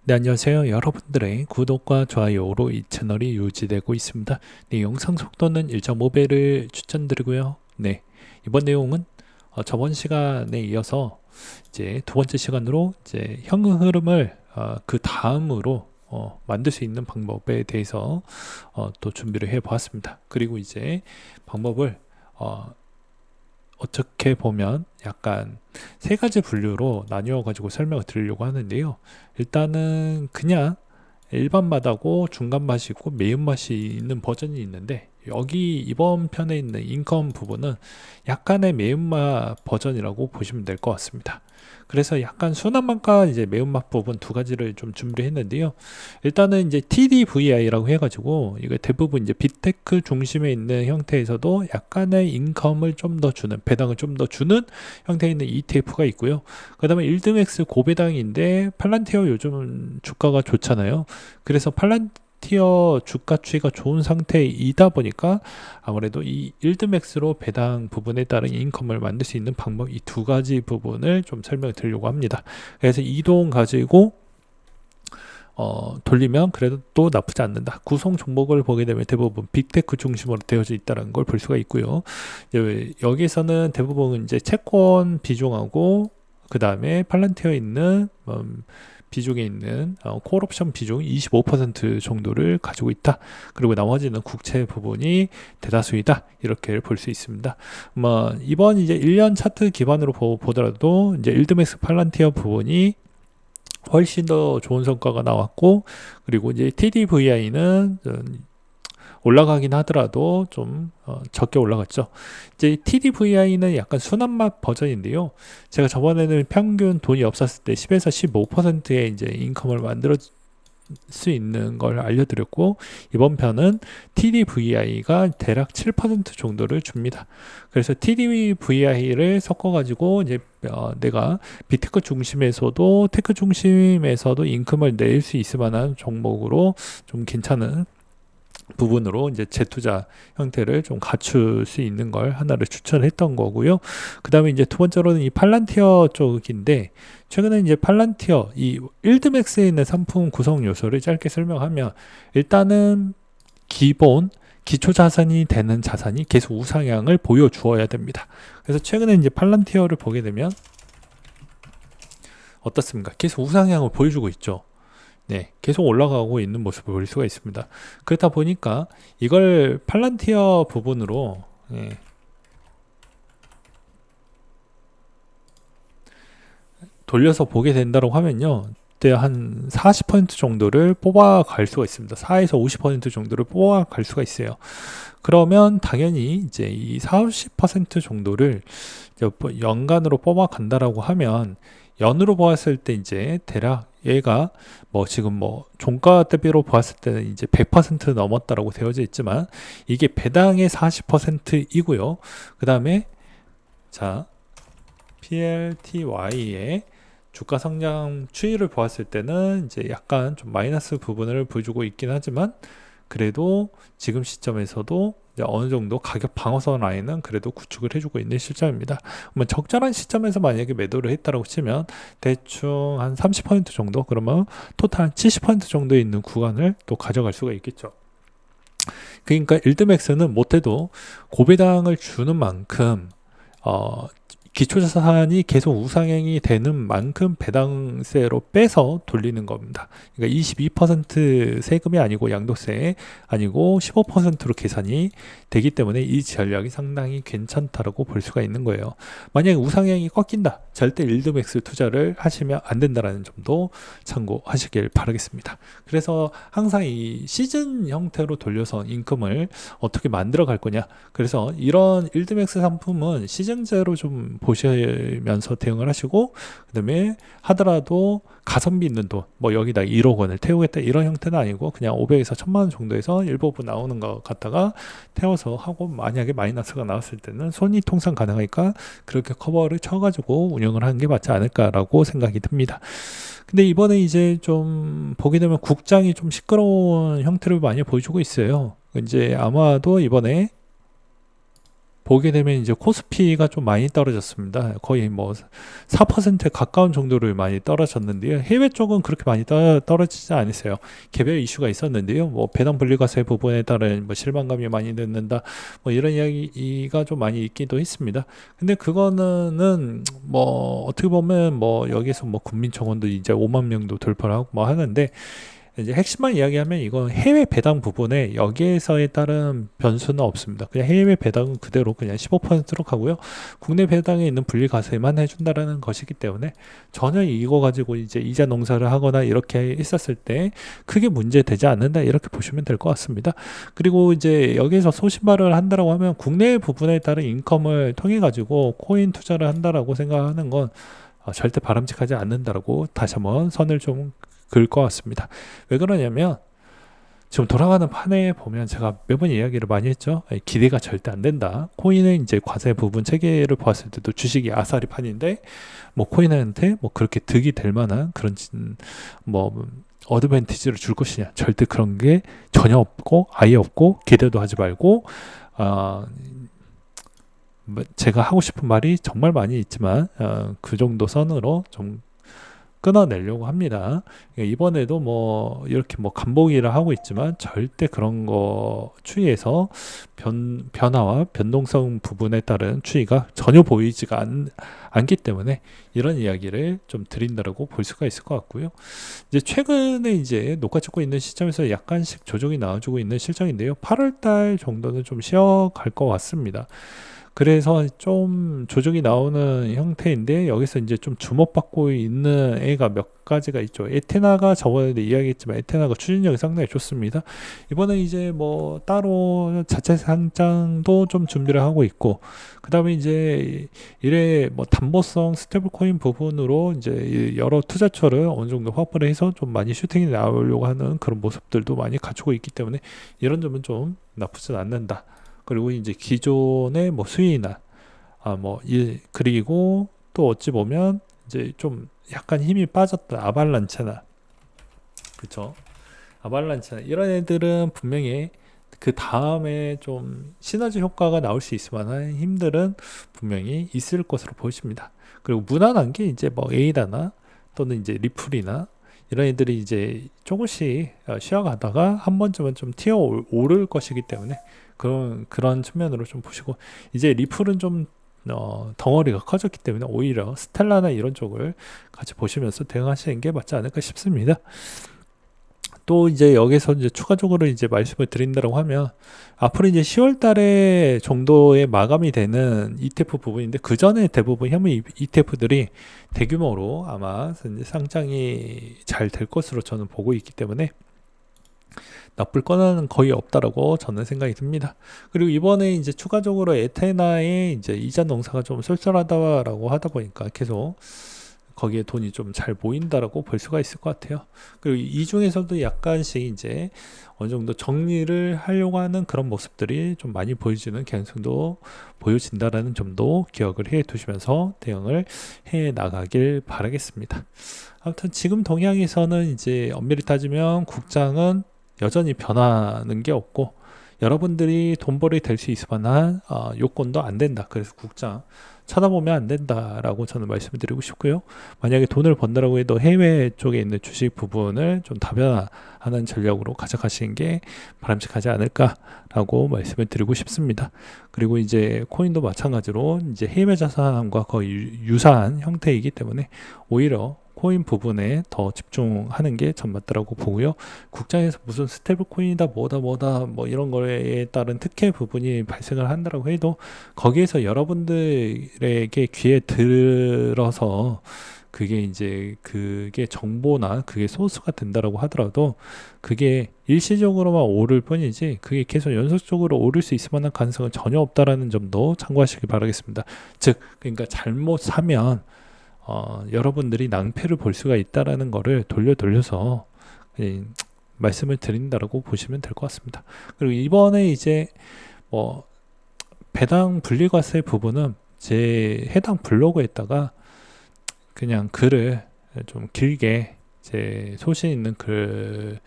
네, 안녕하세요. 여러분들의 구독과 좋아요로 이 채널이 유지되고 있습니다. 네, 영상 속도는 1.5배를 추천드리고요. 네, 이번 내용은 저번 시간에 이어서 이제 두 번째 시간으로 이제 현금 흐름을 그 다음으로 만들 수 있는 방법에 대해서 또 준비를 해 보았습니다. 그리고 이제 방법을 어떻게 보면 약간 세 가지 분류로 나뉘어 가지고 설명을 드리려고 하는데요. 일단은 그냥 일반 맛하고 중간 맛이 있고 매운맛이 있는 버전이 있는데, 여기 이번 편에 있는 인컴 부분은 약간의 매운맛 버전이라고 보시면 될 것 같습니다. 그래서 약간 순한 맛과 이제 매운맛 부분 두 가지를 좀 준비를 했는데요. 일단은 이제 TDVI라고 해가지고 이거 대부분 이제 빅테크 중심에 있는 형태에서도 약간의 인컴을 좀 더 주는, 배당을 좀 더 주는 형태에 있는 ETF가 있고요. 그 다음에 1등X 고배당인데 팔란티어 요즘 주가가 좋잖아요. 그래서 팔란티어 주가 추이가 좋은 상태이다 보니까 아무래도 이 1등맥스로 배당 부분에 따른 인컴을 만들 수 있는 방법, 이 두 가지 부분을 좀 설명을 드리려고 합니다. 그래서 이동 가지고 돌리면 그래도 또 나쁘지 않는다. 구성 종목을 보게 되면 대부분 빅테크 중심으로 되어져 있다는 걸 볼 수가 있고요. 여기서는 대부분 이제 채권 비중하고 그 다음에 팔란티어에 있는 비중에 있는 콜옵션 비중 25% 정도를 가지고 있다. 그리고 나머지는 국채 부분이 대다수이다. 이렇게 볼 수 있습니다. 이번 이제 1년 차트 기반으로 보더라도 이제 일드맥스 팔란티어 부분이 훨씬 더 좋은 성과가 나왔고, 그리고 이제 TDVI는 올라가긴 하더라도 좀 적게 올라갔죠. 이제 TDVI는 약간 순한 맛 버전인데요. 제가 저번에는 평균 돈이 없었을 때 10에서 15%의 이제 인컴을 만들어 수 있는 걸 알려드렸고, 이번 편은 TDVI가 대략 7% 정도를 줍니다. 그래서 TDVI를 섞어가지고 이제 내가 빅테크 중심에서도 테크 중심에서도 인컴을 낼 수 있을 만한 종목으로 좀 괜찮은 부분으로 이제 재투자 형태를 좀 갖출 수 있는 걸 하나를 추천했던 거고요. 그 다음에 이제 두 번째로는 이 팔란티어 쪽인데, 최근에 이제 팔란티어 이 일드맥스에 있는 상품 구성 요소를 짧게 설명하면, 일단은 기본 기초 자산이 되는 자산이 계속 우상향을 보여주어야 됩니다. 그래서 최근에 이제 팔란티어를 보게 되면 어떻습니까? 계속 우상향을 보여주고 있죠. 네, 계속 올라가고 있는 모습을 볼 수가 있습니다. 그렇다 보니까 이걸 팔란티어 부분으로 돌려서 보게 된다고 하면요, 그때 한 40% 정도를 뽑아갈 수가 있습니다. 4에서 50% 정도를 뽑아갈 수가 있어요. 그러면 당연히 이제 이 40% 정도를 이제 연간으로 뽑아간다라고 하면, 연으로 보았을 때 이제 대략 얘가 지금 종가 대비로 보았을 때는 이제 100% 넘었다라고 되어져 있지만, 이게 배당의 40%이고요. 그 다음에 자, PLTY의 주가 성장 추이를 보았을 때는 이제 약간 좀 마이너스 부분을 보여주고 있긴 하지만, 그래도 지금 시점에서도 어느 정도 가격 방어선 라인은 그래도 구축을 해주고 있는 시점입니다. 적절한 시점에서 만약에 매도를 했다라고 치면 대충 한 30% 정도, 그러면 토탈 한 70% 정도에 있는 구간을 또 가져갈 수가 있겠죠. 그러니까 일드맥스는 못해도 고배당을 주는 만큼 기초자산이 계속 우상향이 되는 만큼 배당세로 빼서 돌리는 겁니다. 그러니까 22% 세금이 아니고 양도세 아니고 15%로 계산이 되기 때문에 이 전략이 상당히 괜찮다라고 볼 수가 있는 거예요. 만약에 우상향이 꺾인다, 절대 일드맥스 투자를 하시면 안 된다라는 점도 참고하시길 바라겠습니다. 그래서 항상 이 시즌 형태로 돌려서 인컴을 어떻게 만들어 갈 거냐, 그래서 이런 일드맥스 상품은 시즌제로 좀 보시면서 대응을 하시고, 그 다음에 하더라도 가성비 있는 돈, 여기다 1억 원을 태우겠다 이런 형태는 아니고, 그냥 500에서 1000만 원 정도에서 일부분 나오는 것 갖다가 태워서 하고, 만약에 마이너스가 나왔을 때는 손이 통상 가능하니까 그렇게 커버를 쳐가지고 운영을 하는 게 맞지 않을까라고 생각이 듭니다. 근데 이번에 이제 좀 보게 되면 국장이 좀 시끄러운 형태를 많이 보여주고 있어요. 이제 아마도 이번에 보게 되면 이제 코스피가 좀 많이 떨어졌습니다. 거의 뭐 4%에 가까운 정도로 많이 떨어졌는데요. 해외 쪽은 그렇게 많이 떨어지지 않았어요. 개별 이슈가 있었는데요. 뭐 배당 분리과세 부분에 따른 뭐 실망감이 많이 듣는다. 뭐 이런 이야기가 좀 많이 있기도 했습니다. 근데 그거는 뭐 어떻게 보면 뭐 여기서 뭐 국민청원도 이제 5만 명도 돌파를 하고 뭐 하는데, 이제 핵심만 이야기하면 이건 해외 배당 부분에 여기에서에 따른 변수는 없습니다. 그냥 해외 배당은 그대로 그냥 15%로 가고요. 국내 배당에 있는 분리과세만 해준다라는 것이기 때문에 전혀 이거 가지고 이제 이자 농사를 하거나 이렇게 있었을 때 크게 문제되지 않는다, 이렇게 보시면 될 것 같습니다. 그리고 이제 여기서 소신발언을 한다라고 하면 국내 부분에 따른 인컴을 통해 가지고 코인 투자를 한다라고 생각하는 건 절대 바람직하지 않는다라고 다시 한번 선을 좀 그을 것 같습니다. 왜 그러냐면 지금 돌아가는 판에 보면 제가 매번 이야기를 많이 했죠. 기대가 절대 안 된다. 코인은 이제 과세 부분 체계를 보았을 때도 주식이 아사리 판인데 뭐 코인한테 뭐 그렇게 득이 될 만한 그런 뭐 어드밴티지를 줄 것이냐, 절대 그런 게 전혀 없고 아예 없고 기대도 하지 말고, 제가 하고 싶은 말이 정말 많이 있지만 그 정도 선으로 좀 끊어내려고 합니다. 이번에도 뭐 이렇게 뭐 간보기를 하고 있지만 절대 그런 거 추이에서 변화와 변동성 부분에 따른 추이가 전혀 보이지가 않기 때문에 이런 이야기를 좀 드린다라고 볼 수가 있을 것 같고요. 이제 최근에 이제 녹화 찍고 있는 시점에서 약간씩 조정이 나와주고 있는 실정인데요. 8월달 정도는 좀 쉬어갈 것 같습니다. 그래서 좀 조정이 나오는 형태인데, 여기서 이제 좀 주목받고 있는 애가 몇 가지가 있죠. 에테나가 저번에도 이야기했지만 에테나가 추진력이 상당히 좋습니다. 이번에 이제 뭐 따로 자체 상장도 좀 준비를 하고 있고, 그 다음에 이제 이래 뭐 담보성 스테이블 코인 부분으로 이제 여러 투자처를 어느 정도 확보를 해서 좀 많이 슈팅이 나오려고 하는 그런 모습들도 많이 갖추고 있기 때문에 이런 점은 좀 나쁘진 않는다. 그리고 이제 기존의 뭐 수위나 그리고 또 어찌 보면 이제 좀 약간 힘이 빠졌다 아발란체나, 그쵸, 아발란체나 이런 애들은 분명히 그 다음에 좀 시너지 효과가 나올 수 있을 만한 힘들은 분명히 있을 것으로 보입니다. 그리고 무난한 게 이제 뭐 에이다나 또는 이제 리플이나 이런 애들이 이제 조금씩 쉬어가다가 한 번쯤은 좀 튀어 오를 것이기 때문에 그런 측면으로 좀 보시고, 이제 리플은 좀 덩어리가 커졌기 때문에 오히려 스텔라나 이런 쪽을 같이 보시면서 대응하시는 게 맞지 않을까 싶습니다. 또 이제 여기서 이제 추가적으로 이제 말씀을 드린다고 하면 앞으로 이제 10월 달에 정도에 마감이 되는 ETF 부분인데, 그 전에 대부분 현물 ETF들이 대규모로 아마 상장이 잘 될 것으로 저는 보고 있기 때문에 나쁠 거는 거의 없다라고 저는 생각이 듭니다. 그리고 이번에 이제 추가적으로 에테나의 이제 이자 농사가 좀 쏠쏠하다라고 하다 보니까 계속 거기에 돈이 좀 잘 모인다라고 볼 수가 있을 것 같아요. 그리고 이 중에서도 약간씩 이제 어느 정도 정리를 하려고 하는 그런 모습들이 좀 많이 보여지는 개연성도 보여진다라는 점도 기억을 해 두시면서 대응을 해 나가길 바라겠습니다. 아무튼 지금 동향에서는 이제 엄밀히 따지면 국장은 여전히 변하는 게 없고, 여러분들이 돈벌이 될 수 있을 만한 요건도 안 된다. 그래서 국장 쳐다보면 안 된다라고 저는 말씀을 드리고 싶고요. 만약에 돈을 번다라고 해도 해외 쪽에 있는 주식 부분을 좀 다변화하는 전략으로 가져가시는 게 바람직하지 않을까라고 말씀을 드리고 싶습니다. 그리고 이제 코인도 마찬가지로 이제 해외 자산과 거의 유사한 형태이기 때문에 오히려 코인 부분에 더 집중하는 게 전 맞다라고 보고요. 국장에서 무슨 스테이블 코인이다 뭐다 뭐 이런 거에 따른 특혜 부분이 발생을 한다라고 해도 거기에서 여러분들에게 귀에 들어서 그게 정보나 그게 소스가 된다라고 하더라도 그게 일시적으로만 오를 뿐이지 그게 계속 연속적으로 오를 수 있을 만한 가능성은 전혀 없다라는 점도 참고하시기 바라겠습니다. 즉 그러니까 잘못 사면 여러분들이 낭패를 볼 수가 있다라는 거를 돌려서 말씀을 드린다라고 보시면 될 것 같습니다. 그리고 이번에 이제 뭐 배당 분리과세 부분은 제 해당 블로그에다가 그냥 글을 좀 길게 제 소신 있는 글을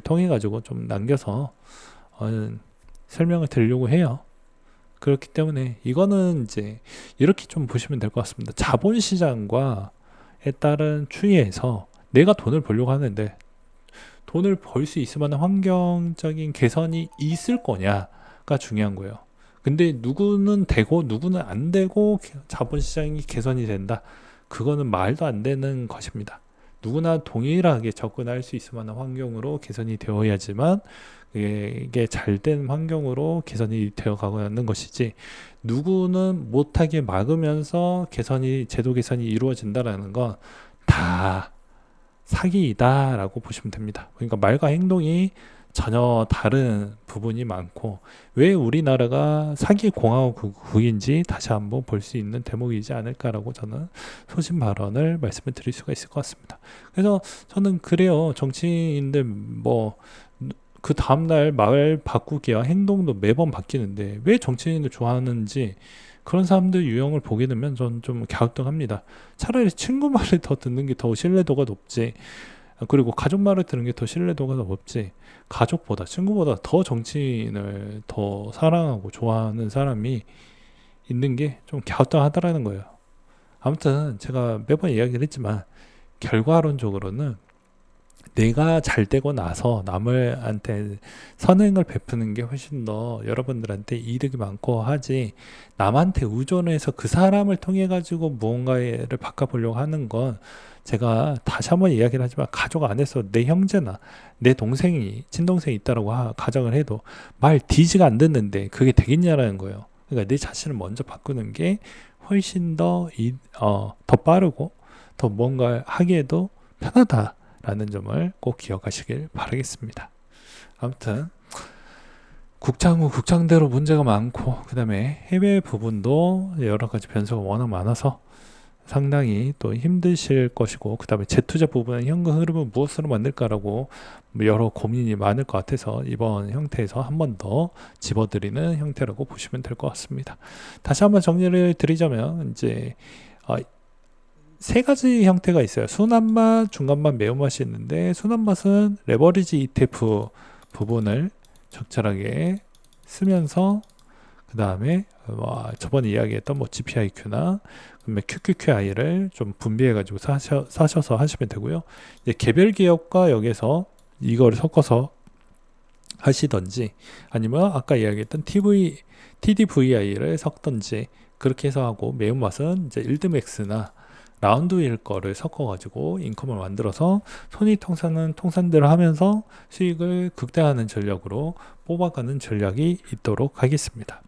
통해 가지고 좀 남겨서 설명을 드리려고 해요. 그렇기 때문에 이거는 이제 이렇게 좀 보시면 될 것 같습니다. 자본시장과에 따른 추이에서 내가 돈을 벌려고 하는데 돈을 벌 수 있을 만한 환경적인 개선이 있을 거냐가 중요한 거예요. 근데 누구는 되고 누구는 안 되고 자본시장이 개선이 된다. 그거는 말도 안 되는 것입니다. 누구나 동일하게 접근할 수 있을 만한 환경으로 개선이 되어야지만 이게 잘된 환경으로 개선이 되어 가는 것이지, 누구는 못하게 막으면서 제도 개선이 이루어진다라는 건 다 사기이다라고 보시면 됩니다. 그러니까 말과 행동이 전혀 다른 부분이 많고, 왜 우리나라가 사기 공화국인지 다시 한번 볼 수 있는 대목이지 않을까라고 저는 소신 발언을 말씀을 드릴 수가 있을 것 같습니다. 그래서 저는 그래요. 정치인들 뭐 그 다음날 말 바꾸기와 행동도 매번 바뀌는데 왜 정치인을 좋아하는지, 그런 사람들 유형을 보게 되면 전 좀 갸우뚱합니다. 차라리 친구 말을 더 듣는 게 더 신뢰도가 높지, 그리고 가족 말을 듣는 게 더 신뢰도가 높지, 가족보다 친구보다 더 정치인을 더 사랑하고 좋아하는 사람이 있는 게 좀 갸우뚱하다라는 거예요. 아무튼 제가 매번 이야기를 했지만 결과론적으로는 내가 잘 되고 나서 남을한테 선행을 베푸는 게 훨씬 더 여러분들한테 이득이 많고 하지, 남한테 의존해서 그 사람을 통해 가지고 무언가를 바꿔보려고 하는 건, 제가 다시 한번 이야기를 하지만 가족 안에서 내 형제나 내 동생이 친동생이 있다라고 가정을 해도 말 뒤지가 안 듣는데 그게 되겠냐라는 거예요. 그러니까 내 자신을 먼저 바꾸는 게 훨씬 더 빠르고 더 뭔가 하기에도 편하다 라는 점을 꼭 기억하시길 바라겠습니다. 아무튼 국장 후 국장대로 문제가 많고, 그 다음에 해외 부분도 여러 가지 변수가 워낙 많아서 상당히 또 힘드실 것이고, 그 다음에 재투자 부분은 현금 흐름을 무엇으로 만들까라고 여러 고민이 많을 것 같아서 이번 형태에서 한 번 더 집어드리는 형태라고 보시면 될 것 같습니다. 다시 한번 정리를 드리자면 이제 세 가지 형태가 있어요. 순한맛, 중간맛, 매운맛이 있는데, 순한맛은 레버리지 ETF 부분을 적절하게 쓰면서, 그 다음에 저번에 이야기했던 GPIQ나 QQQI를 좀 분비해 가지고 사셔서 하시면 되고요. 이제 개별 기업과 여기서 이걸 섞어서 하시던지, 아니면 아까 이야기했던 TDVI를 섞던지 그렇게 해서 하고, 매운맛은 이제 일드맥스나 라운드일 거를 섞어가지고 인컴을 만들어서 손익통산은 통산대로 하면서 수익을 극대화하는 전략으로 뽑아가는 전략이 있도록 하겠습니다.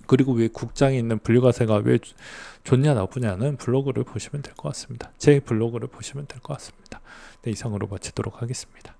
그리고 왜 국장에 있는 분류과세가 왜 좋냐 나쁘냐는 블로그를 보시면 될 것 같습니다. 제 블로그를 보시면 될 것 같습니다. 네, 이상으로 마치도록 하겠습니다.